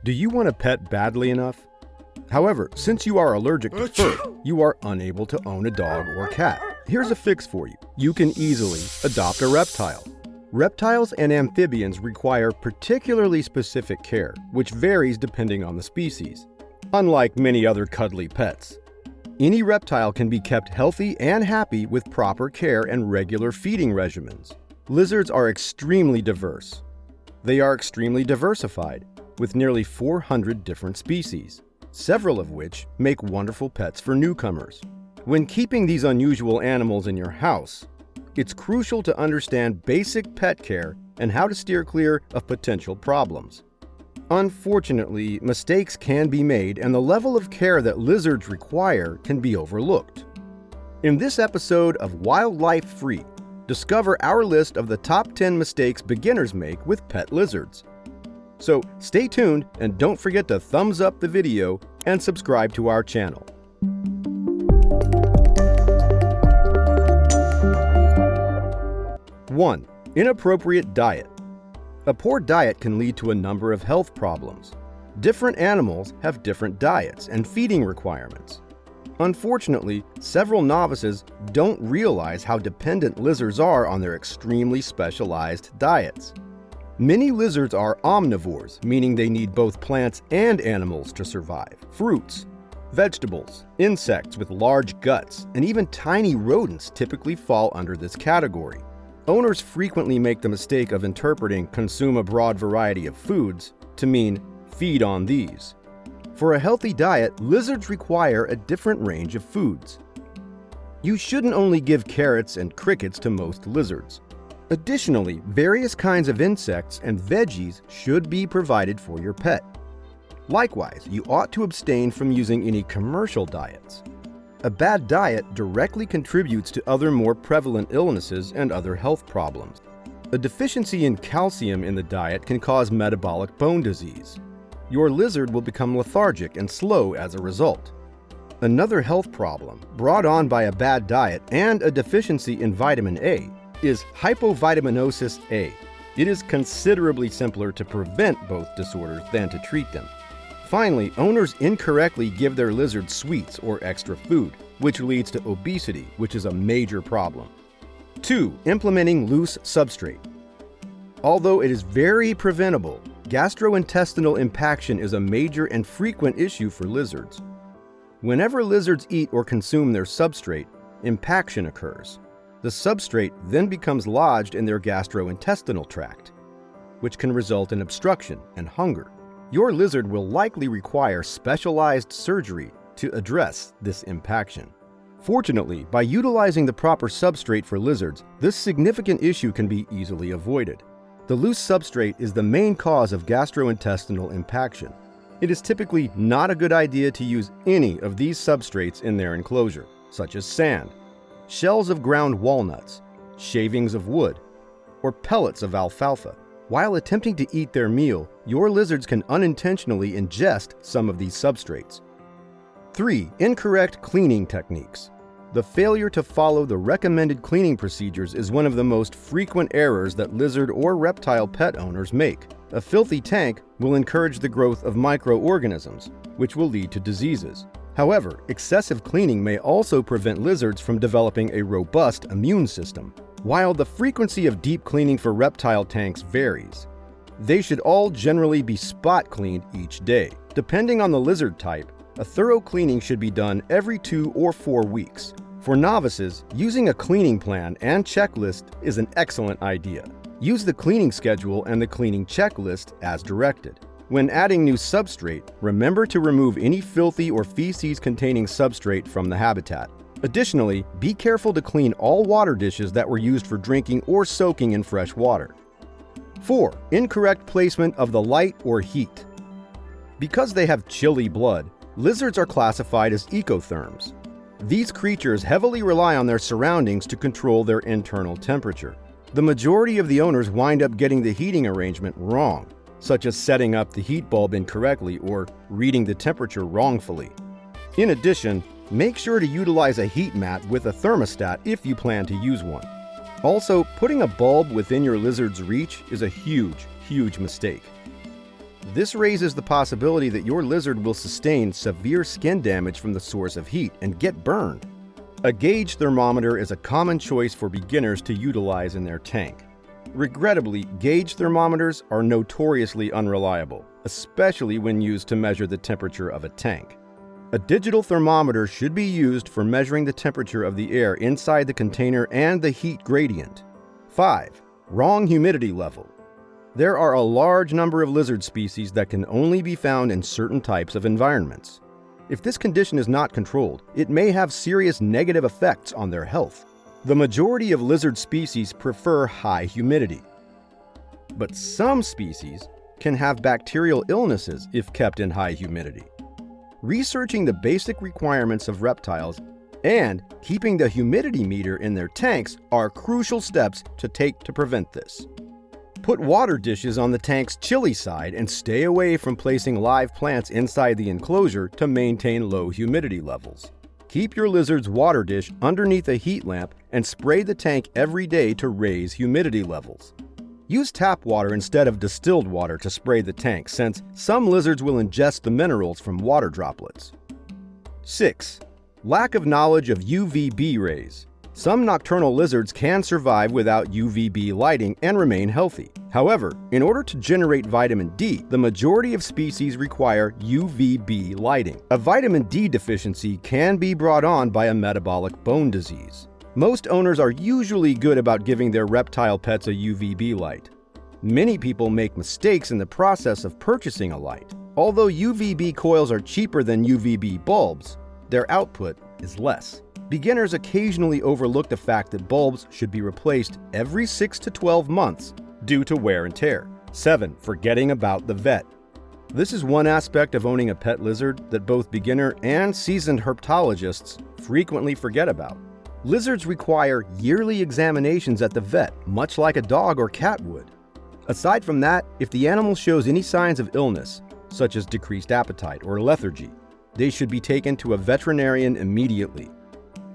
Do you want a pet badly enough? However, since you are allergic to fur, you are unable to own a dog or cat. Here's a fix for you. You can easily adopt a reptile. Reptiles and amphibians require particularly specific care, which varies depending on the species. Unlike many other cuddly pets, any reptile can be kept healthy and happy with proper care and regular feeding regimens. Lizards are extremely diverse. They are extremely diversified, with nearly 400 different species, several of which make wonderful pets for newcomers. When keeping these unusual animals in your house, it's crucial to understand basic pet care and how to steer clear of potential problems. Unfortunately, mistakes can be made, and the level of care that lizards require can be overlooked. In this episode of Wildlife Free, discover our list of the top 10 mistakes beginners make with pet lizards. So stay tuned and don't forget to thumbs up the video and subscribe to our channel. 1. Inappropriate diet. A poor diet can lead to a number of health problems. Different animals have different diets and feeding requirements. Unfortunately, several novices don't realize how dependent lizards are on their extremely specialized diets. Many lizards are omnivores, meaning they need both plants and animals to survive. Fruits, vegetables, insects with large guts, and even tiny rodents typically fall under this category. Owners frequently make the mistake of interpreting "consume a broad variety of foods" to mean "feed on these." For a healthy diet, lizards require a different range of foods. You shouldn't only give carrots and crickets to most lizards. Additionally, various kinds of insects and veggies should be provided for your pet. Likewise, you ought to abstain from using any commercial diets. A bad diet directly contributes to other more prevalent illnesses and other health problems. A deficiency in calcium in the diet can cause metabolic bone disease. Your lizard will become lethargic and slow as a result. Another health problem brought on by a bad diet and a deficiency in vitamin A is hypovitaminosis A. It is considerably simpler to prevent both disorders than to treat them. Finally, owners incorrectly give their lizards sweets or extra food, which leads to obesity, which is a major problem. 2. Implementing loose substrate. Although it is very preventable, gastrointestinal impaction is a major and frequent issue for lizards. Whenever lizards eat or consume their substrate, impaction occurs. The substrate then becomes lodged in their gastrointestinal tract, which can result in obstruction and hunger. Your lizard will likely require specialized surgery to address this impaction. Fortunately, by utilizing the proper substrate for lizards, this significant issue can be easily avoided. The loose substrate is the main cause of gastrointestinal impaction. It is typically not a good idea to use any of these substrates in their enclosure, such as sand, shells of ground walnuts, shavings of wood, or pellets of alfalfa. While attempting to eat their meal, your lizards can unintentionally ingest some of these substrates. 3. Incorrect cleaning techniques. The failure to follow the recommended cleaning procedures is one of the most frequent errors that lizard or reptile pet owners make. A filthy tank will encourage the growth of microorganisms, which will lead to diseases. However, excessive cleaning may also prevent lizards from developing a robust immune system. While the frequency of deep cleaning for reptile tanks varies, they should all generally be spot cleaned each day. Depending on the lizard type, a thorough cleaning should be done every 2 or 4 weeks. For novices, using a cleaning plan and checklist is an excellent idea. Use the cleaning schedule and the cleaning checklist as directed. When adding new substrate, remember to remove any filthy or feces-containing substrate from the habitat. Additionally, be careful to clean all water dishes that were used for drinking or soaking in fresh water. 4. Incorrect placement of the light or heat. Because they have chilly blood, lizards are classified as ectotherms. These creatures heavily rely on their surroundings to control their internal temperature. The majority of the owners wind up getting the heating arrangement wrong, such as setting up the heat bulb incorrectly or reading the temperature wrongfully. In addition, make sure to utilize a heat mat with a thermostat if you plan to use one. Also, putting a bulb within your lizard's reach is a huge mistake. This raises the possibility that your lizard will sustain severe skin damage from the source of heat and get burned. A gauge thermometer is a common choice for beginners to utilize in their tank. Regrettably, gauge thermometers are notoriously unreliable, especially when used to measure the temperature of a tank. A digital thermometer should be used for measuring the temperature of the air inside the container and the heat gradient. 5. Wrong humidity level. There are a large number of lizard species that can only be found in certain types of environments. If this condition is not controlled, it may have serious negative effects on their health. The majority of lizard species prefer high humidity. But some species can have bacterial illnesses if kept in high humidity. Researching the basic requirements of reptiles and keeping the humidity meter in their tanks are crucial steps to take to prevent this. Put water dishes on the tank's chilly side and stay away from placing live plants inside the enclosure to maintain low humidity levels. Keep your lizard's water dish underneath a heat lamp and spray the tank every day to raise humidity levels. Use tap water instead of distilled water to spray the tank, since some lizards will ingest the minerals from water droplets. 6. Lack of knowledge of UVB rays. Some nocturnal lizards can survive without UVB lighting and remain healthy. However, in order to generate vitamin D, the majority of species require UVB lighting. A vitamin D deficiency can be brought on by a metabolic bone disease. Most owners are usually good about giving their reptile pets a UVB light. Many people make mistakes in the process of purchasing a light. Although UVB coils are cheaper than UVB bulbs, their output is less. Beginners occasionally overlook the fact that bulbs should be replaced every 6 to 12 months due to wear and tear. 7. Forgetting about the vet. This is one aspect of owning a pet lizard that both beginner and seasoned herpetologists frequently forget about. Lizards require yearly examinations at the vet, much like a dog or cat would. Aside from that, if the animal shows any signs of illness, such as decreased appetite or lethargy, they should be taken to a veterinarian immediately.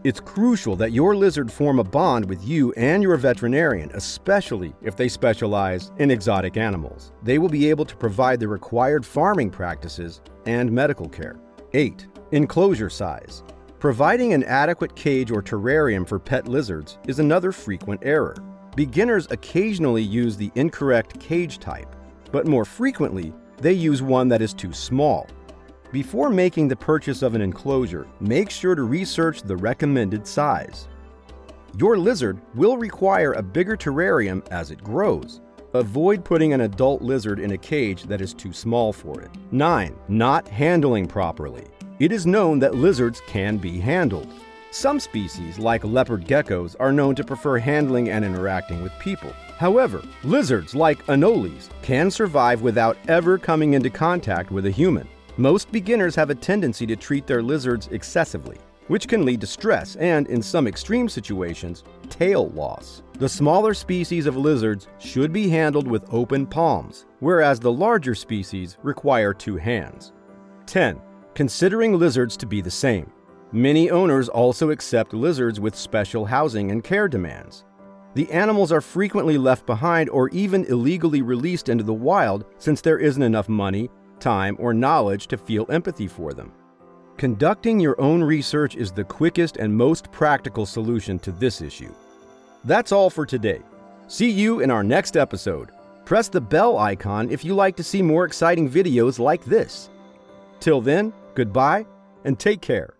It's crucial that your lizard form a bond with you and your veterinarian, especially if they specialize in exotic animals. They will be able to provide the required farming practices and medical care. 8. Enclosure size. Providing an adequate cage or terrarium for pet lizards is another frequent error. Beginners occasionally use the incorrect cage type, but more frequently, they use one that is too small. Before making the purchase of an enclosure, make sure to research the recommended size. Your lizard will require a bigger terrarium as it grows. Avoid putting an adult lizard in a cage that is too small for it. 9. Not handling properly. It is known that lizards can be handled. Some species, like leopard geckos, are known to prefer handling and interacting with people. However, lizards, like anoles, can survive without ever coming into contact with a human. Most beginners have a tendency to treat their lizards excessively, which can lead to stress and, in some extreme situations, tail loss. The smaller species of lizards should be handled with open palms, whereas the larger species require 2 hands. 10. Considering lizards to be the same. Many owners also accept lizards with special housing and care demands. The animals are frequently left behind or even illegally released into the wild since there isn't enough money, time, or knowledge to feel empathy for them. Conducting your own research is the quickest and most practical solution to this issue. That's all for today. See you in our next episode. Press the bell icon if you like to see more exciting videos like this. Till then, goodbye and take care.